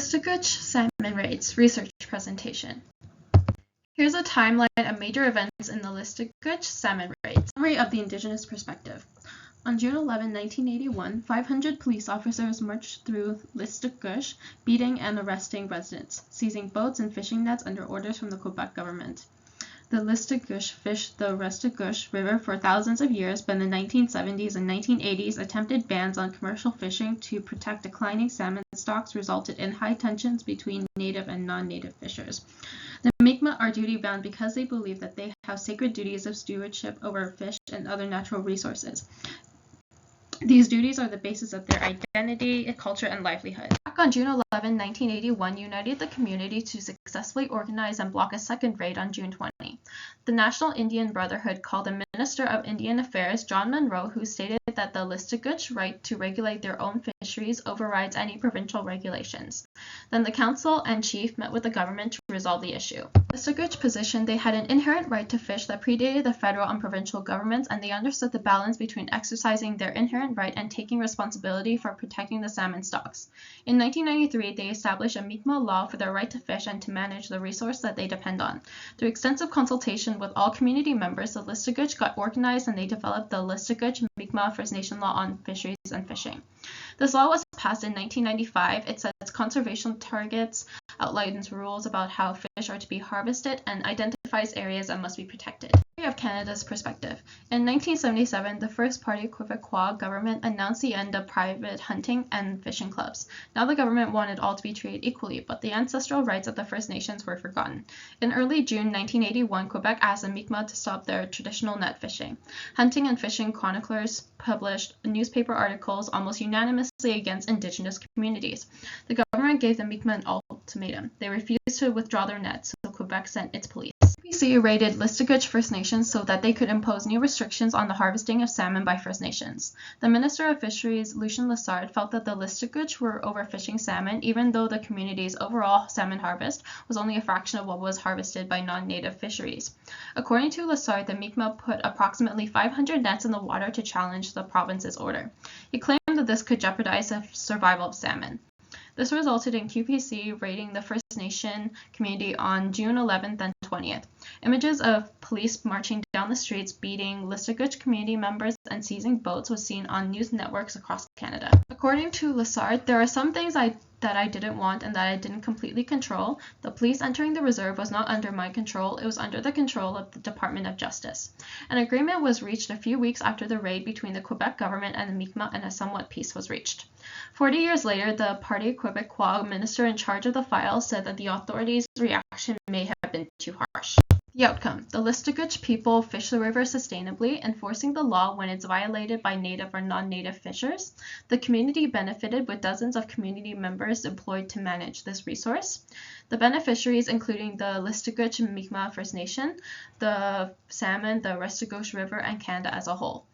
Listuguj salmon raids research presentation. Here's a timeline of major events in the Listuguj salmon raids. Summary of the indigenous perspective. On June 11, 1981, 500 police officers marched through Listuguj, beating and arresting residents, seizing boats and fishing nets under orders from the Quebec government. The Listuguj fished the Listuguj River for thousands of years, but in the 1970s and 1980s, attempted bans on commercial fishing to protect declining salmon stocks resulted in high tensions between native and non-native fishers. The Mi'kmaq are duty-bound because they believe that they have sacred duties of stewardship over fish and other natural resources. These duties are the basis of their identity, culture, and livelihood. Back on June 11, 1981, united the community to successfully organize and block a second raid on June 20. The National Indian Brotherhood called the Minister of Indian Affairs, John Munro, who stated that the Listuguj right to regulate their own fisheries overrides any provincial regulations. Then the council and chief met with the government to resolve the issue. The Listuguj positioned they had an inherent right to fish that predated the federal and provincial governments, and they understood the balance between exercising their inherent right and taking responsibility for protecting the salmon stocks. In 1993, they established a Mi'kmaq law for their right to fish and to manage the resource that they depend on. Through extensive consultation with all community members, the Listuguj got organized and they developed the Listuguj Mi'kmaq First Nation Law on Fisheries and Fishing. This law was passed in 1995. It sets conservation targets, outlines rules about how fish are to be harvested, and identifies areas that must be protected. Of Canada's perspective. In 1977, the first party Quebecois government announced the end of private hunting and fishing clubs. Now the government wanted all to be treated equally, but the ancestral rights of the First Nations were forgotten. In early June 1981, Quebec asked the Mi'kmaq to stop their traditional net fishing. Hunting and fishing chroniclers published newspaper articles almost unanimously against Indigenous communities. The government gave the Mi'kmaq an ultimatum. They refused to withdraw their nets, so Quebec sent its police. CPC raided Listuguj First Nations so that they could impose new restrictions on the harvesting of salmon by First Nations. The Minister of Fisheries, Lucien Lessard, felt that the Listuguj were overfishing salmon, even though the community's overall salmon harvest was only a fraction of what was harvested by non-native fisheries. According to Lessard, the Mi'kmaq put approximately 500 nets in the water to challenge the province's order. He claimed that this could jeopardize the survival of salmon. This resulted in QPC raiding the First Nation community on June 11th and 20th. Images of police marching down the streets, beating Listuguj community members, and seizing boats was seen on news networks across Canada. According to Lessard, there are some things that I didn't want and that I didn't completely control. The police entering the reserve was not under my control, it was under the control of the Department of Justice. An agreement was reached a few weeks after the raid between the Quebec government and the Mi'kmaq, and a somewhat peace was reached. 40 years later, the Parti Québécois minister in charge of the file said that the authorities' reaction may have been too harsh. The outcome: the Listuguj people fish the river sustainably, enforcing the law when it's violated by native or non-native fishers. The community benefited with dozens of community members employed to manage this resource. The beneficiaries, including the Listuguj Mi'kmaq First Nation, the salmon, the Listuguj River, and Canada as a whole.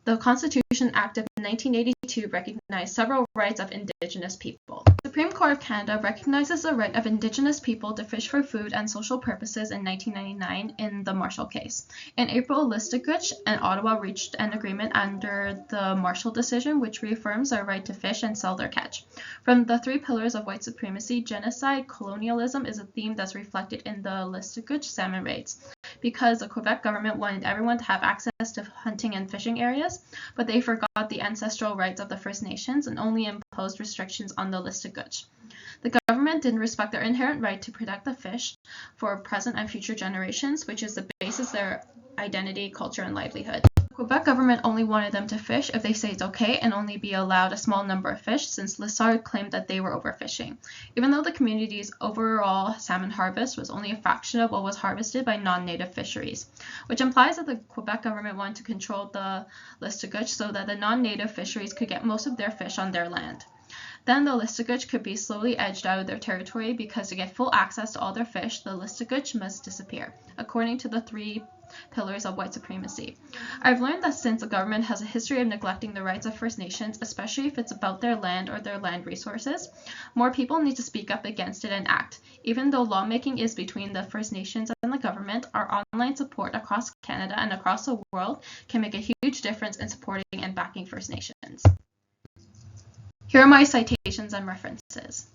The Constitution Act of 1982 recognized several rights of Indigenous people. The Supreme Court of Canada recognizes the right of Indigenous people to fish for food and social purposes in 1999 in the Marshall case. In April, Listuguj and Ottawa reached an agreement under the Marshall decision, which reaffirms their right to fish and sell their catch. From the three pillars of white supremacy, genocide, colonialism is a theme that's reflected in the Listuguj salmon raids. Because the Quebec government wanted everyone to have access to hunting and fishing areas, but they forgot the ancestral rights of the First Nations and only imposed restrictions on the Listuguj. The government didn't respect their inherent right to protect the fish for present and future generations, which is the basis of their identity, culture, and livelihood. The Quebec government only wanted them to fish if they say it's okay and only be allowed a small number of fish, since Lessard claimed that they were overfishing, even though the community's overall salmon harvest was only a fraction of what was harvested by non-native fisheries, which implies that the Quebec government wanted to control the Listuguj so that the non-native fisheries could get most of their fish on their land. Then the Listuguj could be slowly edged out of their territory because to get full access to all their fish, the Listuguj must disappear, according to the three pillars of white supremacy. I've learned that since the government has a history of neglecting the rights of First Nations, especially if it's about their land or their land resources, more people need to speak up against it and act. Even though lawmaking is between the First Nations and the government, our online support across Canada and across the world can make a huge difference in supporting and backing First Nations. Here are my citations and references.